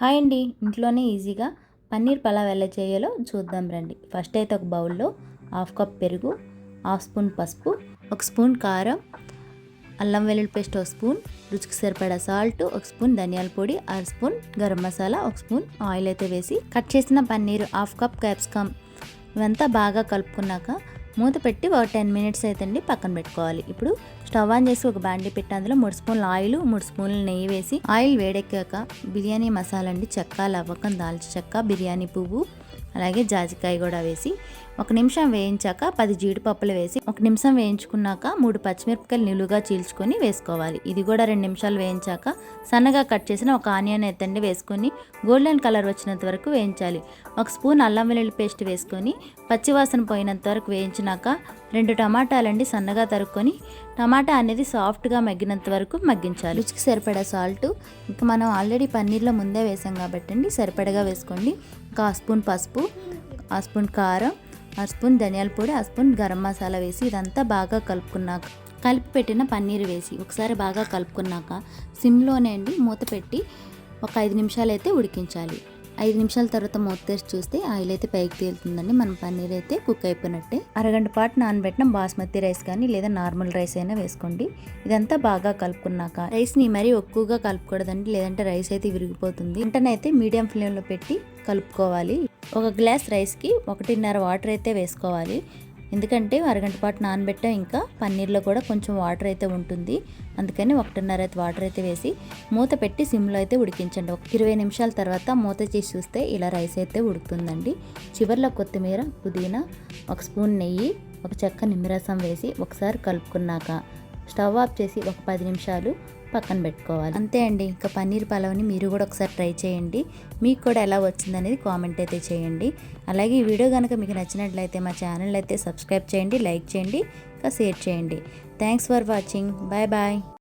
Hi అండి, ఇంట్లోనే ఈజీగా పన్నీర్ పలావ్ ఎలా చేయాలో చూద్దాం రండి. ఫస్ట్ అయితే ఒక బౌల్లో హాఫ్ కప్ పెరుగు, హాఫ్ స్పూన్ పసుపు, ఒక స్పూన్ కారం, అల్లం వెల్లుల్లి పేస్ట్ ఒక స్పూన్, రుచికి సరిపడా సాల్ట్, ఒక స్పూన్ ధనియాల పొడి, అర స్పూన్ గరం మసాలా, ఒక స్పూన్ ఆయిల్ అయితే వేసి కట్ చేసిన పన్నీర్, హాఫ్ కప్ క్యాప్సికమ్ ఇవంతా బాగా కలుపుకున్నాక మూత పెట్టి ఒక 10 మినిట్స్ అయితే అండి పక్కన పెట్టుకోవాలి. ఇప్పుడు స్టవ్ ఆన్ చేసి ఒక బాండీ పెట్టి అందులో 3 స్పూన్ల ఆయిల్, 3 స్పూన్ల నెయ్యి వేసి ఆయిల్ వేడెక్కాక బిర్యానీ మసాలా అండి, చెక్క, లవంగం, దాల్చిన చెక్క, బిర్యానీ పువ్వు, అలాగే జాజికాయ కూడా వేసి 1 నిమిషం వేయించాక 10 జీడిపప్పులు వేసి 1 నిమిషం వేయించుకున్నాక 3 పచ్చిమిరపకాయలు నిలువుగా చీల్చుకొని వేసుకోవాలి. ఇది కూడా 2 నిమిషాలు వేయించాక సన్నగా కట్ చేసిన ఒక ఆనియన్ ఎత్తండి వేసుకొని గోల్డెన్ కలర్ వచ్చినంత వరకు వేయించాలి. 1 స్పూన్ అల్లం వెల్లుల్లి పేస్ట్ వేసుకొని పచ్చివాసన పోయినంత వరకు వేయించినాక 2 టమాటాలండి సన్నగా తరుక్కొని టమాటా అనేది సాఫ్ట్గా మగ్గినంత వరకు మగ్గించాలి. రుచికి సరిపడా సాల్ట్, ఇంకా మనం ఆల్రెడీ పన్నీర్లో ముందే వేసాం కాబట్టి అండి సరిపడగా వేసుకోండి. ఒక స్పూన్ పసుపు, ఆ స్పూన్ కారం, ఆ స్పూన్ ధనియాల పొడి, ఆ స్పూన్ గరం మసాలా వేసి ఇదంతా బాగా కలుపుకున్నాక కలిపి పెట్టిన పన్నీర్ వేసి ఒకసారి బాగా కలుపుకున్నాక సిమ్లోనే అండి మూత పెట్టి ఒక 5 నిమిషాలు అయితే ఉడికించాలి. 5 నిమిషాల తర్వాత మూత తెరిచి చూస్తే ఆయిల్ అయితే పైకి తేలుతుందండి. మన పన్నీర్ అయితే కుక్ అయిపోయినట్టే. అరగంట పాటు నానబెట్టిన బాస్మతి రైస్ కానీ లేదా నార్మల్ రైస్ అయినా వేసుకోండి. ఇదంతా బాగా కలుపుకున్నాక రైస్ని మరీ ఎక్కువగా కలుపుకూడదండి, లేదంటే రైస్ అయితే విరిగిపోతుంది. వెంటనైతే మీడియం ఫ్లేమ్లో పెట్టి కలుపుకోవాలి. ఒక గ్లాస్ రైస్కి 1.5 వాటర్ అయితే వేసుకోవాలి. ఎందుకంటే అరగంట పాటు నానబెట్టాం, ఇంకా పన్నీర్లో కూడా కొంచెం వాటర్ అయితే ఉంటుంది, అందుకని 1.5 అయితే వాటర్ అయితే వేసి మూత పెట్టి సిమ్లో అయితే ఉడికించండి. ఒక 20 నిమిషాల తర్వాత మూత తీసి చూస్తే ఇలా రైస్ అయితే ఉడుకుతుందండి. చివరిలో కొత్తిమీర, పుదీనా, 1 స్పూన్ నెయ్యి, ఒక చెక్క నిమ్మరసం వేసి ఒకసారి కలుపుకున్నాక స్టవ్ ఆఫ్ చేసి ఒక 10 నిమిషాలు పక్కన పెట్టుకోవాలి. అంతే అండి, ఇంకా పన్నీర్ పలావ్ని మీరు కూడా ఒకసారి ట్రై చేయండి. మీకు కూడా ఎలా వచ్చిందనేది కామెంట్ అయితే చేయండి. అలాగే ఈ వీడియో కనుక మీకు నచ్చినట్లయితే మా ఛానల్ అయితే సబ్స్క్రైబ్ చేయండి, లైక్ చేయండి, ఇంకా షేర్ చేయండి. Thanks for watching. Bye bye.